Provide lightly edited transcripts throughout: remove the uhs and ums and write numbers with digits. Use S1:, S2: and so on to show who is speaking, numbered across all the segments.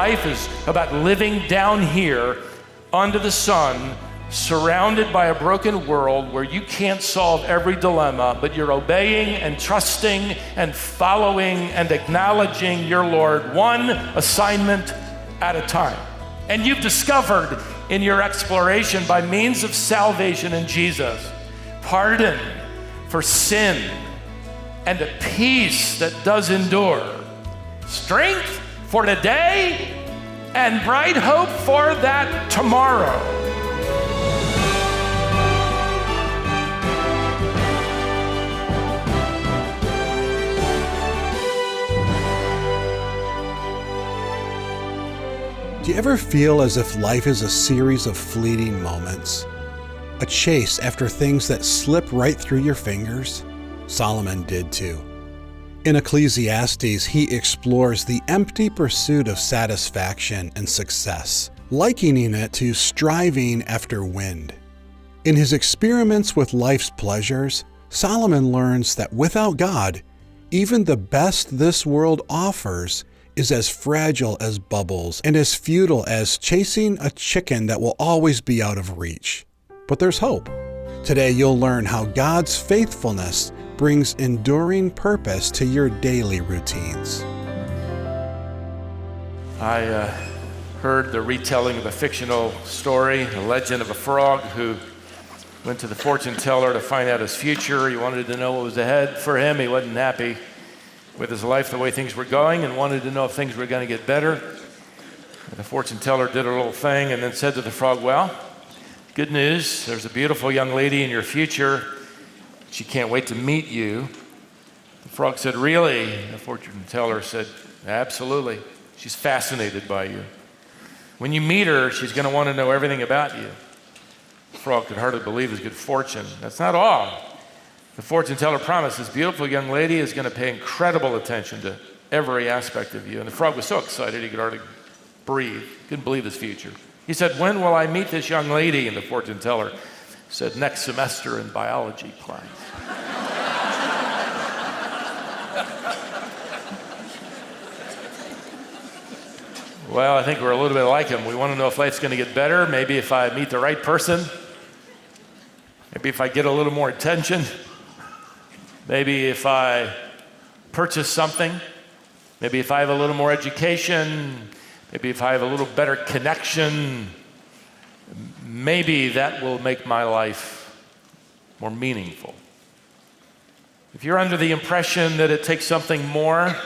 S1: life is about living down here under the sun, surrounded by a broken world where you can't solve every dilemma, but you're obeying and trusting and following and acknowledging your Lord one assignment at a time. And you've discovered in your exploration by means of salvation in Jesus, pardon for sin and a peace that does endure, strength for today and bright hope for that tomorrow.
S2: Do you ever feel as if life is a series of fleeting moments? A chase after things that slip right through your fingers? Solomon did too. In Ecclesiastes, he explores the empty pursuit of satisfaction and success, likening it to striving after wind. In his experiments with life's pleasures, Solomon learns that without God, even the best this world offers is as fragile as bubbles and as futile as chasing a chicken that will always be out of reach. But there's hope. Today you'll learn how God's faithfulness brings enduring purpose to your daily routines.
S1: I heard the retelling of a fictional story, a legend of a frog who went to the fortune teller to find out his future. He wanted to know what was ahead for him. He wasn't happy with his life, the way things were going, and wanted to know if things were going to get better. And the fortune teller did a little thing and then said to the frog, well, good news, there's a beautiful young lady in your future. She can't wait to meet you. The frog said, really? The fortune teller said, absolutely. She's fascinated by you. When you meet her, she's going to want to know everything about you. The frog could hardly believe his good fortune. That's not all. The fortune teller promised this beautiful young lady is going to pay incredible attention to every aspect of you. And the frog was so excited he could hardly breathe. Couldn't believe his future. He said, when will I meet this young lady? And the fortune teller said, next semester in biology class. Well, I think we're a little bit like him. We want to know if life's going to get better. Maybe if I meet the right person. Maybe if I get a little more attention. Maybe if I purchase something. Maybe if I have a little more education. Maybe if I have a little better connection. Maybe that will make my life more meaningful. If you're under the impression that it takes something more,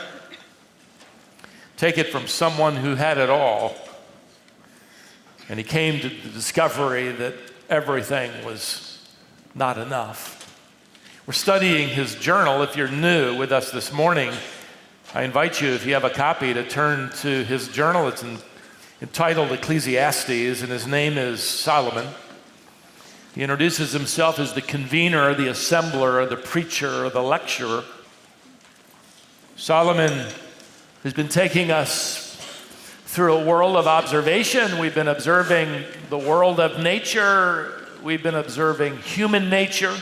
S1: take it from someone who had it all, and he came to the discovery that everything was not enough. We're studying his journal. If you're new with us this morning, I invite you, if you have a copy, to turn to his journal. It's entitled Ecclesiastes, and his name is Solomon. He introduces himself as the convener, the assembler, the preacher, the lecturer. Solomon has been taking us through a world of observation. We've been observing the world of nature. We've been observing human nature.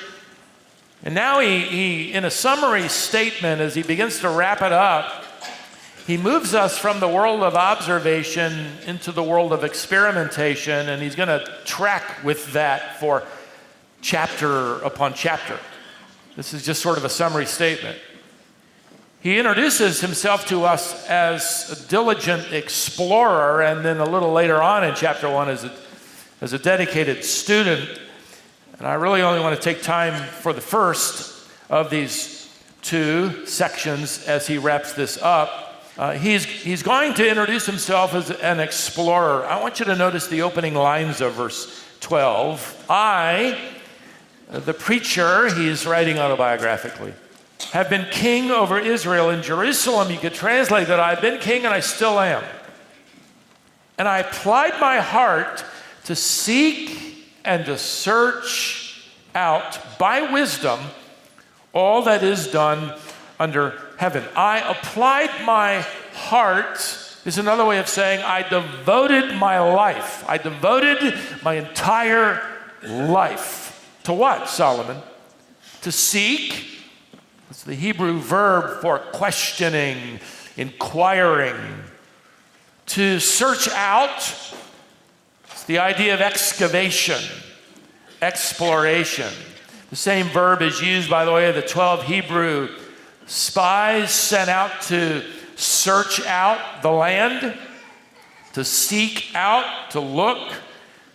S1: And now he, in a summary statement, as he begins to wrap it up, he moves us from the world of observation into the world of experimentation, and he's going to track with that for chapter upon chapter. This is just sort of a summary statement. He introduces himself to us as a diligent explorer, and then a little later on in chapter 1 as a dedicated student. And I really only want to take time for the first of these two sections as he wraps this up. He's going to introduce himself as an explorer. I want you to notice the opening lines of verse 12. I, the preacher, he's writing autobiographically, have been king over Israel in Jerusalem. You could translate that, I've been king and I still am. And I applied my heart to seek and to search out by wisdom all that is done under heaven. I applied my heart is another way of saying I devoted my life. I devoted my entire life. To what, Solomon? To seek. It's the Hebrew verb for questioning, inquiring. to search out. It's the idea of excavation, exploration. The same verb is used, by the way, of the 12 Hebrew spies sent out to search out the land, to seek out, to look,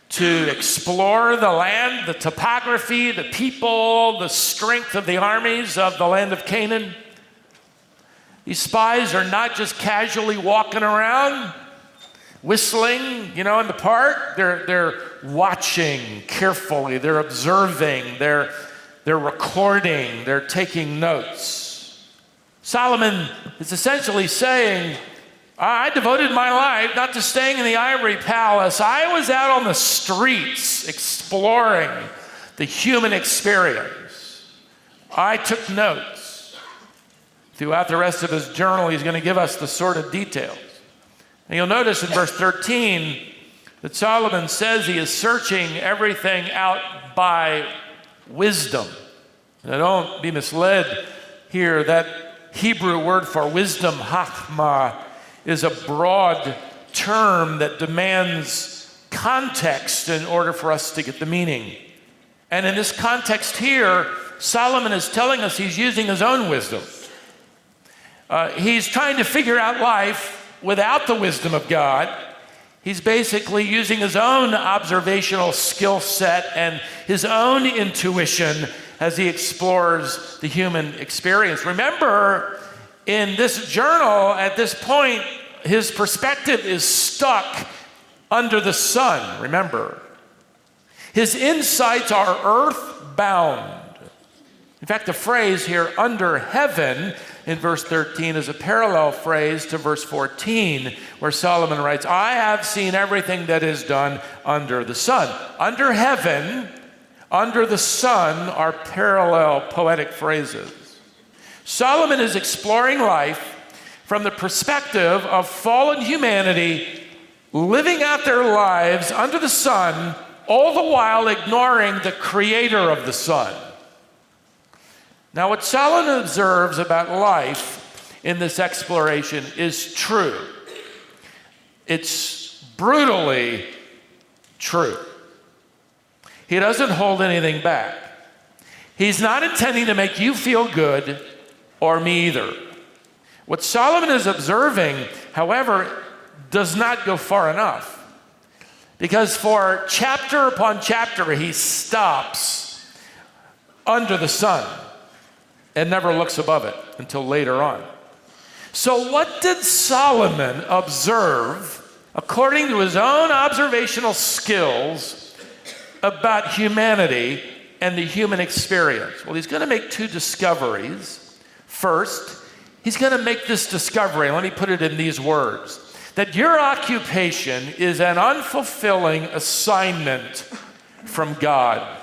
S1: to explore the land, the topography, the people, the strength of the armies of the land of Canaan. These spies are not just casually walking around, whistling, in the park. They're watching carefully. They're observing. They're recording. They're taking notes. Solomon is essentially saying, I devoted my life not to staying in the ivory palace. I was out on the streets exploring the human experience. I took notes. Throughout the rest of his journal, he's going to give us the sort of details. And you'll notice in verse 13 that Solomon says he is searching everything out by wisdom. Now don't be misled here. That Hebrew word for wisdom, chachma, is a broad term that demands context in order for us to get the meaning. And in this context here, Solomon is telling us he's using his own wisdom. He's trying to figure out life without the wisdom of God. He's basically using his own observational skill set and his own intuition as he explores the human experience. Remember, in this journal, at this point, his perspective is stuck under the sun, remember. His insights are earth-bound. In fact, the phrase here, under heaven, in verse 13 is a parallel phrase to verse 14, where Solomon writes, I have seen everything that is done under the sun. Under heaven, under the sun are parallel poetic phrases. Solomon is exploring life from the perspective of fallen humanity living out their lives under the sun, all the while ignoring the creator of the sun. Now, what Solomon observes about life in this exploration is true. It's brutally true. He doesn't hold anything back. He's not intending to make you feel good or me either. What Solomon is observing, however, does not go far enough. Because for chapter upon chapter, he stops under the sun and never looks above it until later on. So what did Solomon observe, according to his own observational skills, about humanity and the human experience? Well, he's going to make two discoveries. First, he's going to make this discovery, and let me put it in these words, that your occupation is an unfulfilling assignment from God.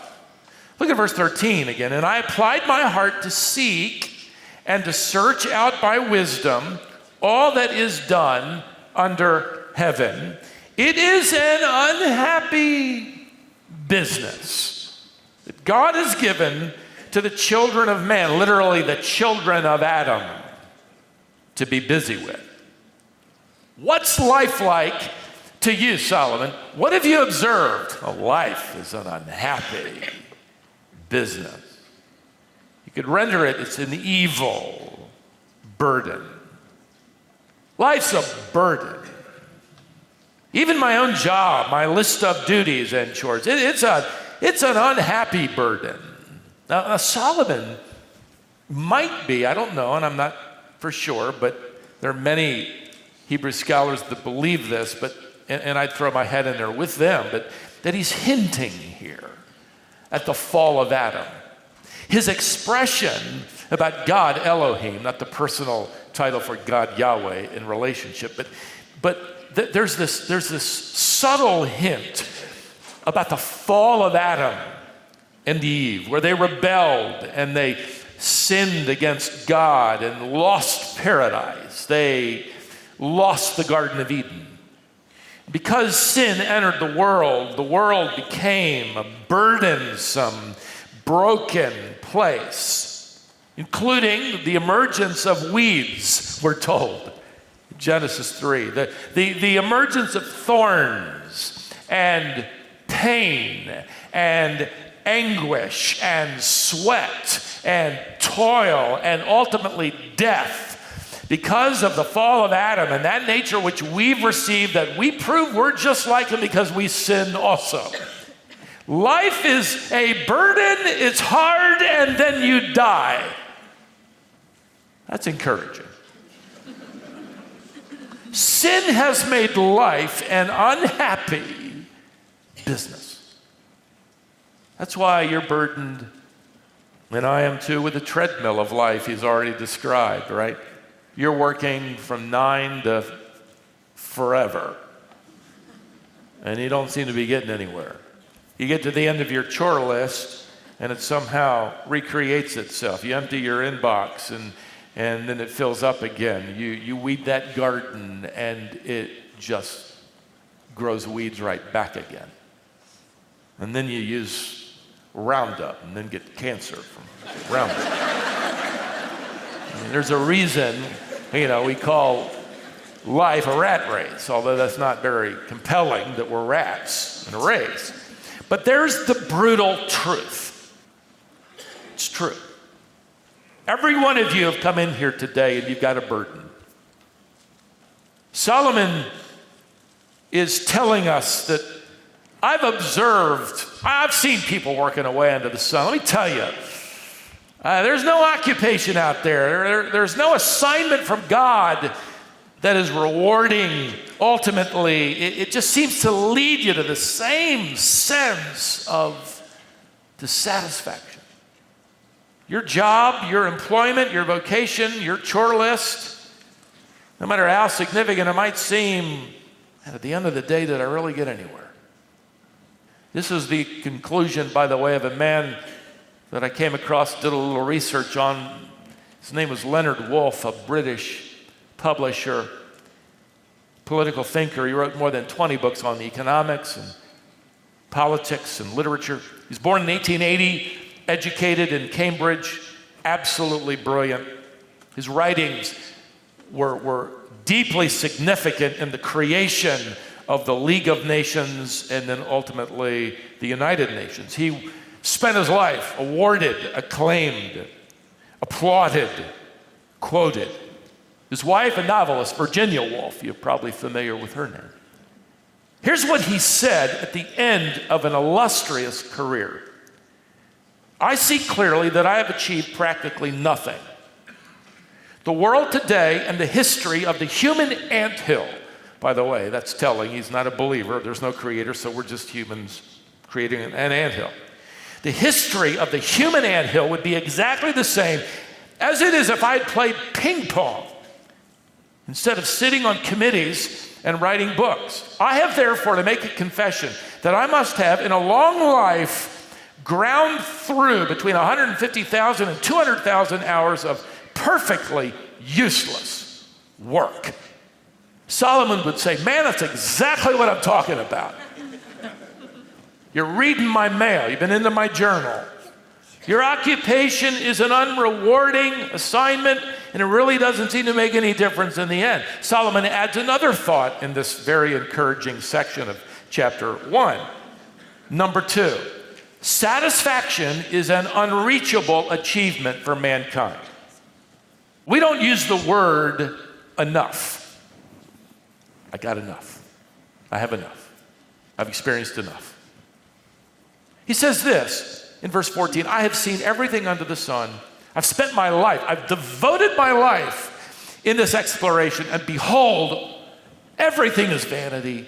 S1: Look at verse 13 again. And I applied my heart to seek and to search out by wisdom all that is done under heaven. It is an unhappy business that God has given to the children of man, literally the children of Adam, to be busy with. What's life like to you, Solomon? What have you observed? Oh, life is an unhappy business. You could render it, it's an evil burden. Life's a burden. Even my own job, my list of duties and chores, it's an unhappy burden. Now, Solomon might be, I don't know, and I'm not for sure, but there are many Hebrew scholars that believe this, and I'd throw my head in there with them, but that he's hinting here at the fall of Adam. His expression about God Elohim, not the personal title for God Yahweh in relationship, but there's this subtle hint about the fall of Adam and Eve, where they rebelled and they sinned against God and lost paradise. They lost the Garden of Eden. Because sin entered the world became a burdensome, broken place, including the emergence of weeds, we're told. Genesis 3. The emergence of thorns and pain and anguish and sweat and toil and ultimately death because of the fall of Adam and that nature which we've received, that we prove we're just like him because we sinned also. Life is a burden, it's hard, and then you die. That's encouraging. Sin has made life an unhappy business. That's why you're burdened, and I am too, with the treadmill of life he's already described, right? You're working from 9 to forever, and you don't seem to be getting anywhere. You get to the end of your chore list, and it somehow recreates itself. You empty your inbox, and then it fills up again. You weed that garden, and it just grows weeds right back again. And then you use Roundup, and then get cancer from Roundup. I mean, there's a reason, we call life a rat race, although that's not very compelling that we're rats in a race. But there's the brutal truth. It's true. Every one of you have come in here today and you've got a burden. Solomon is telling us that I've seen people working away under the sun. Let me tell you, there's no occupation out there. There's no assignment from God that is rewarding. Ultimately, it just seems to lead you to the same sense of dissatisfaction. Your job, your employment, your vocation, your chore list, no matter how significant it might seem, at the end of the day, did I really get anywhere? This is the conclusion, by the way, of a man that I came across, did a little research on. His name was Leonard Woolf, a British publisher, political thinker. He wrote more than 20 books on the economics and politics and literature. He was born in 1880, educated in Cambridge, absolutely brilliant. His writings were deeply significant in the creation of the League of Nations and then ultimately the United Nations. He spent his life awarded, acclaimed, applauded, quoted. His wife, a novelist, Virginia Woolf, you're probably familiar with her name. Here's what he said at the end of an illustrious career. I see clearly that I have achieved practically nothing. The world today and the history of the human anthill, by the way, that's telling, he's not a believer, there's no creator, so we're just humans creating an anthill. The history of the human anthill would be exactly the same as it is if I had played ping pong instead of sitting on committees and writing books. I have therefore to make a confession that I must have in a long life ground through between 150,000 and 200,000 hours of perfectly useless work. Solomon would say, man, that's exactly what I'm talking about. You're reading my mail. You've been into my journal. Your occupation is an unrewarding assignment, and it really doesn't seem to make any difference in the end. Solomon adds another thought in this very encouraging section of chapter 1. Number 2, satisfaction is an unreachable achievement for mankind. We don't use the word enough. I got enough. I have enough. I've experienced enough. He says this in verse 14, I have seen everything under the sun. I've spent my life, I've devoted my life in this exploration, and behold, everything is vanity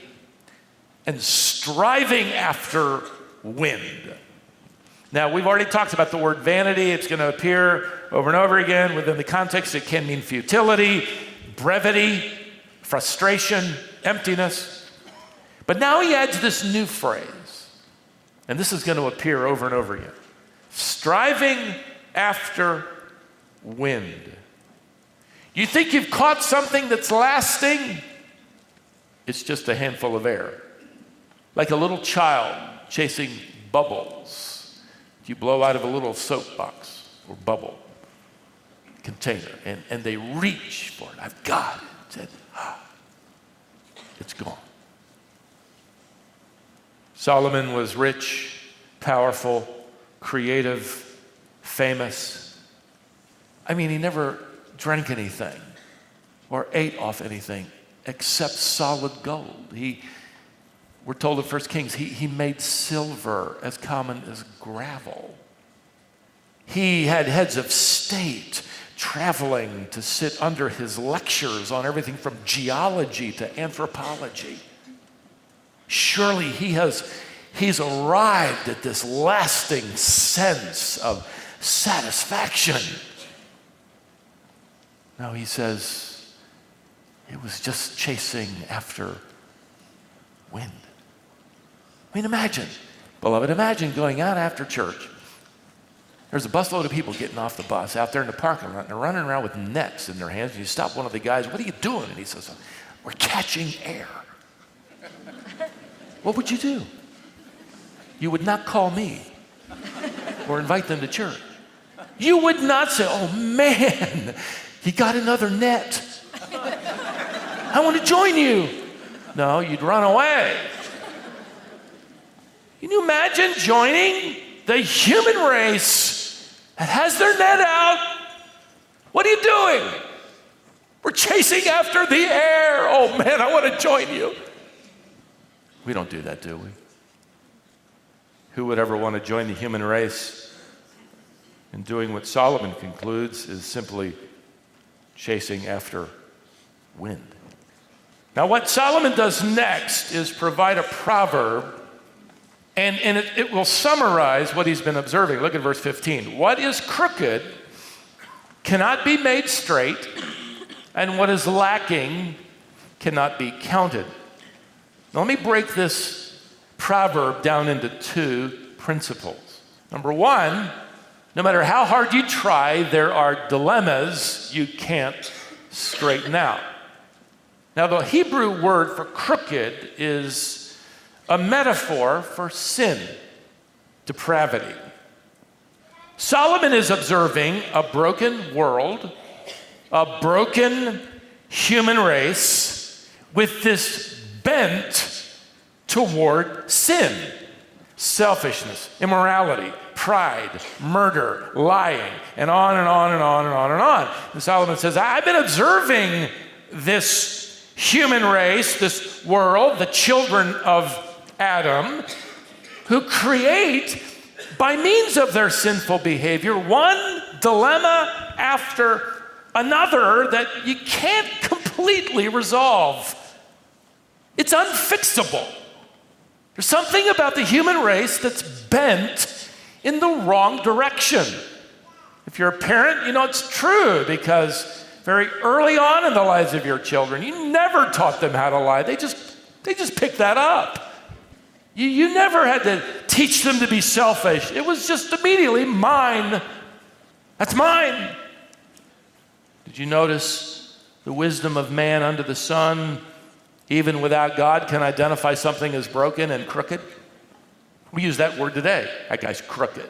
S1: and striving after wind. Now, we've already talked about the word vanity. It's going to appear over and over again. Within the context, it can mean futility, brevity, frustration, emptiness. But now he adds this new phrase, and this is going to appear over and over again. Striving after wind. You think you've caught something that's lasting? It's just a handful of air. Like a little child chasing bubbles. You blow out of a little soap box or bubble container, and they reach for it. I've got it. said, it's gone. Solomon was rich, powerful, creative, famous. I mean, he never drank anything or ate off anything except solid gold. We're told in 1 Kings, he made silver as common as gravel. He had heads of state traveling to sit under his lectures on everything from geology to anthropology. Surely he's arrived at this lasting sense of satisfaction. No, he says, it was just chasing after wind. I mean, imagine, beloved, imagine going out after church. There's a busload of people getting off the bus out there in the parking lot, and they're running around with nets in their hands, and you stop one of the guys, what are you doing? And he says, we're catching air. What would you do? You would not call me or invite them to church. You would not say, oh man, he got another net. I want to join you. No, you'd run away. Can you imagine joining the human race that has their net out? What are you doing? We're chasing after the air. Oh man, I want to join you. We don't do that, do we? Who would ever want to join the human race? And doing what Solomon concludes is simply chasing after wind. Now, what Solomon does next is provide a proverb, and it will summarize what he's been observing. Look at verse 15. What is crooked cannot be made straight, and what is lacking cannot be counted. Now, let me break this proverb down into two principles. Number one, no matter how hard you try, there are dilemmas you can't straighten out. Now, the Hebrew word for crooked is a metaphor for sin, depravity. Solomon is observing a broken world, a broken human race with this bent toward sin, selfishness, immorality, pride, murder, lying, and on and on and on and on and on. And Solomon says, I've been observing this human race, this world, the children of Adam, who create, by means of their sinful behavior, one dilemma after another that you can't completely resolve. It's unfixable. There's something about the human race that's bent in the wrong direction. If you're a parent, you know it's true, because very early on in the lives of your children, you never taught them how to lie. They just picked that up. You never had to teach them to be selfish. It was just immediately mine. That's mine. Did you notice the wisdom of man under the sun, even without God, can identify something as broken and crooked? We use that word today. That guy's crooked.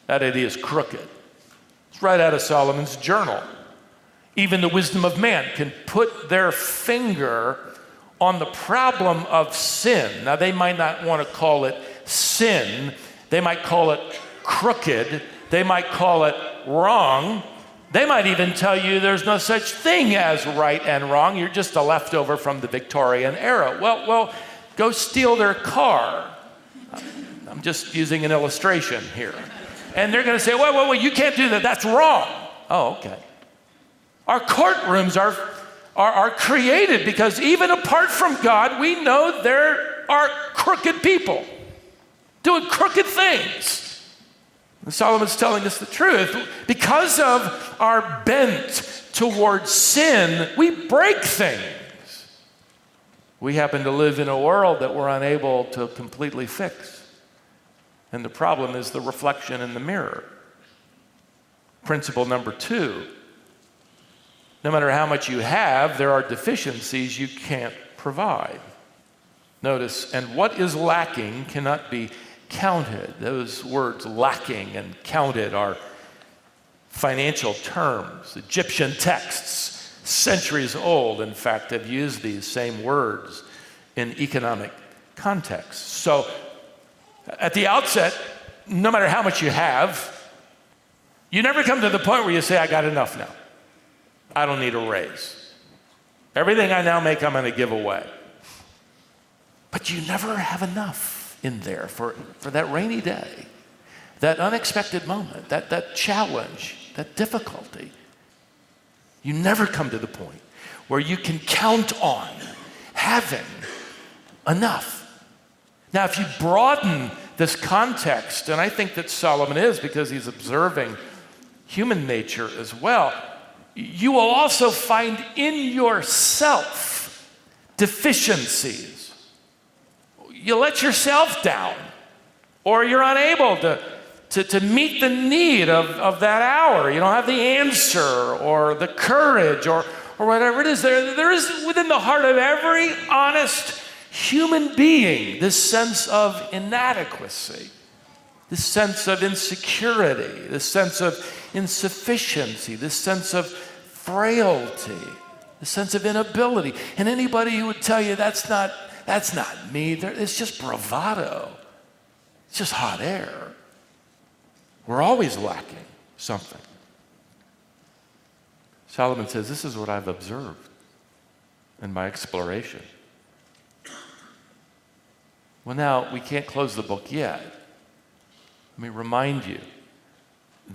S1: That idea is crooked. It's right out of Solomon's journal. Even the wisdom of man can put their finger on the problem of sin. Now, they might not want to call it sin. They might call it crooked. They might call it wrong. They might even tell you there's no such thing as right and wrong. You're just a leftover from the Victorian era. Well, go steal their car. I'm just using an illustration here. And they're going to say, well, you can't do that. That's wrong. Oh, okay. Our courtrooms are created because even apart from God, we know there are crooked people doing crooked things. And Solomon's telling us the truth. Because of our bent towards sin, we break things. We happen to live in a world that we're unable to completely fix. And the problem is the reflection in the mirror. Principle number 2, no matter how much you have, there are deficiencies you can't provide. Notice, and what is lacking cannot be counted. Those words lacking and counted are financial terms. Egyptian texts centuries old, in fact, have used these same words in economic contexts. So at the outset, no matter how much you have, you never come to the point where you say, I got enough now. I don't need a raise. Everything I now make, I'm going to give away. But you never have enough in there for that rainy day, that unexpected moment, that challenge, that difficulty. You never come to the point where you can count on having enough. Now, if you broaden this context, and I think that Solomon is because he's observing human nature as well, you will also find in yourself deficiencies. You let yourself down, or you're unable to meet the need of that hour. You don't have the answer or the courage or whatever it is. There is within the heart of every honest human being this sense of inadequacy, this sense of insecurity, this sense of insufficiency, this sense of frailty, this sense of inability. And anybody who would tell you that's not me, it's just bravado. It's just hot air. We're always lacking something. Solomon says, this is what I've observed in my exploration. Well, now, we can't close the book yet. Let me remind you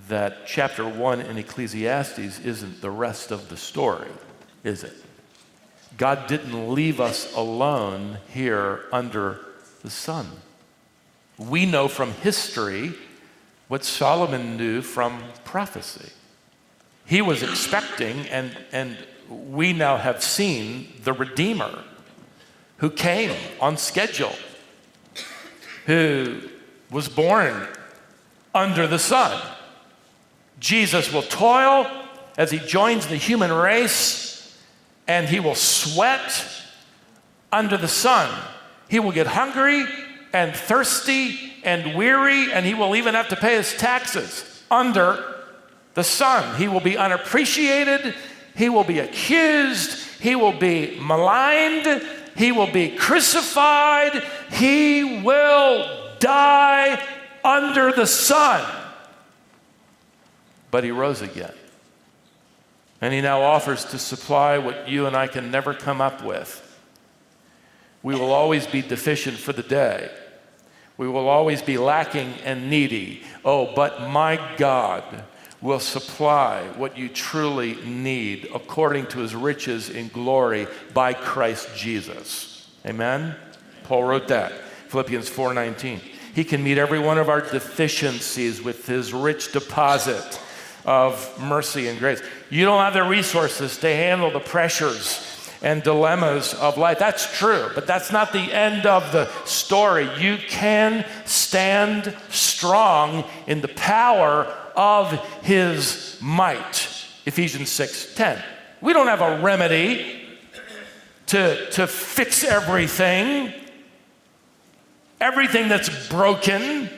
S1: that chapter 1 in Ecclesiastes isn't the rest of the story, is it? God didn't leave us alone here under the sun. We know from history what Solomon knew from prophecy. He was expecting, and we now have seen, the Redeemer who came on schedule, who was born under the sun. Jesus will toil as he joins the human race, and he will sweat under the sun. He will get hungry and thirsty and weary, and he will even have to pay his taxes under the sun. He will be unappreciated. He will be accused. He will be maligned. He will be crucified. He will die under the sun. But he rose again. And he now offers to supply what you and I can never come up with. We will always be deficient for the day. We will always be lacking and needy. Oh, but my God will supply what you truly need according to his riches in glory by Christ Jesus. Amen? Paul wrote that. Philippians 4:19. He can meet every one of our deficiencies with his rich deposit of mercy and grace. You don't have the resources to handle the pressures and dilemmas of life. That's true, but that's not the end of the story. You can stand strong in the power of his might. Ephesians 6:10. We don't have a remedy to fix everything that's broken,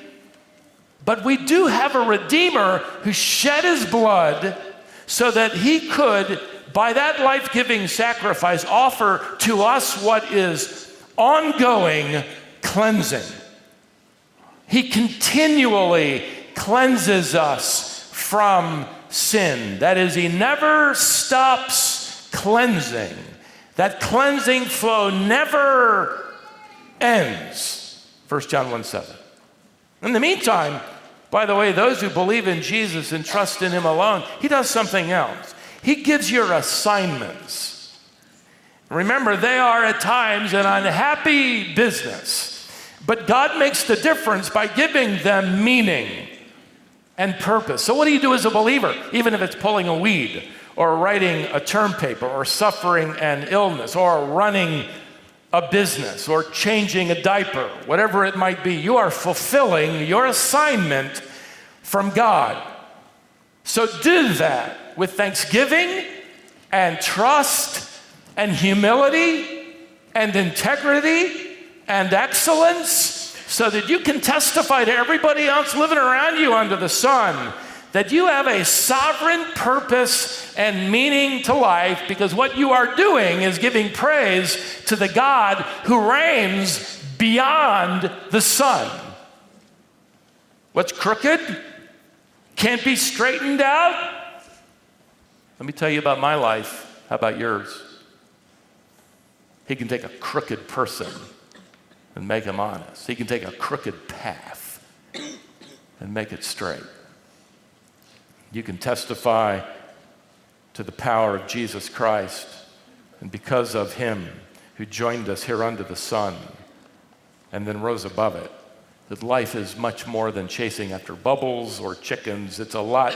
S1: but we do have a Redeemer who shed his blood so that he could, by that life-giving sacrifice, offer to us what is ongoing cleansing. He continually cleanses us from sin. That is, he never stops cleansing. That cleansing flow never ends. 1 John 1:7. In the meantime, by the way, those who believe in Jesus and trust in him alone, he does something else. He gives your assignments. Remember, they are at times an unhappy business, but God makes the difference by giving them meaning and purpose. So what do you do as a believer, even if it's pulling a weed or writing a term paper or suffering an illness or running a business or changing a diaper, whatever it might be? You are fulfilling your assignment from God. So do that with thanksgiving and trust and humility and integrity and excellence, so that you can testify to everybody else living around you under the sun that you have a sovereign purpose and meaning to life, because what you are doing is giving praise to the God who reigns beyond the sun. What's crooked can't be straightened out. Let me tell you about my life. How about yours? He can take a crooked person and make him honest. He can take a crooked path and make it straight. You can testify to the power of Jesus Christ, and because of him who joined us here under the sun and then rose above it, that life is much more than chasing after bubbles or chickens. It's a lot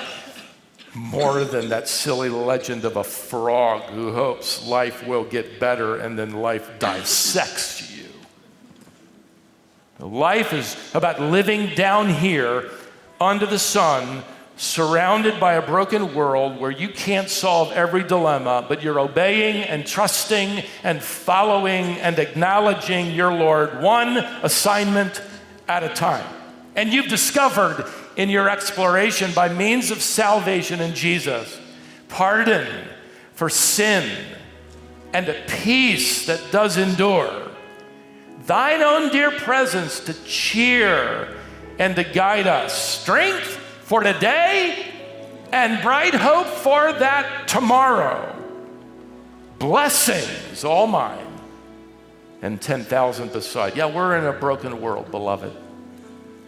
S1: more than that silly legend of a frog who hopes life will get better and then life dissects you. Life is about living down here under the sun, surrounded by a broken world where you can't solve every dilemma, but you're obeying and trusting and following and acknowledging your Lord one assignment at a time. And you've discovered in your exploration by means of salvation in Jesus, pardon for sin and a peace that does endure, thine own dear presence to cheer and to guide us, strength for today and bright hope for that tomorrow. Blessings all mine and 10,000 beside. Yeah, we're in a broken world, beloved.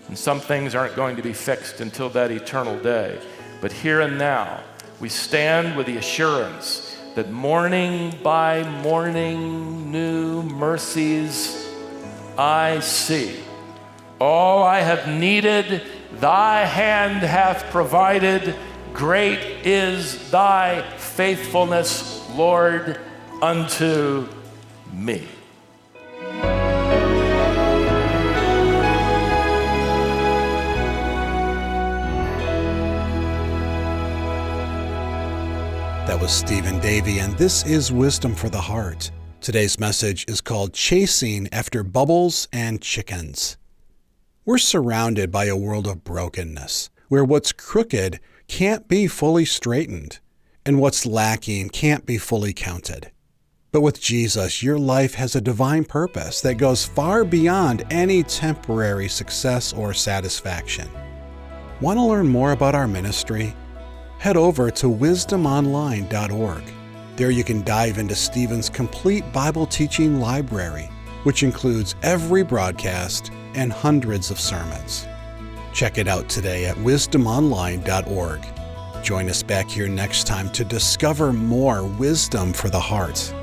S1: And some things aren't going to be fixed until that eternal day. But here and now, we stand with the assurance that morning by morning, new mercies I see. All I have needed, thy hand hath provided. Great is thy faithfulness, Lord, unto me.
S2: That was Stephen Davey, and this is Wisdom for the Heart. Today's message is called Chasing After Bubbles and Chickens. We're surrounded by a world of brokenness, where what's crooked can't be fully straightened, and what's lacking can't be fully counted. But with Jesus, your life has a divine purpose that goes far beyond any temporary success or satisfaction. Want to learn more about our ministry? Head over to wisdomonline.org. There you can dive into Stephen's complete Bible teaching library, which includes every broadcast and hundreds of sermons. Check it out today at wisdomonline.org. Join us back here next time to discover more wisdom for the heart.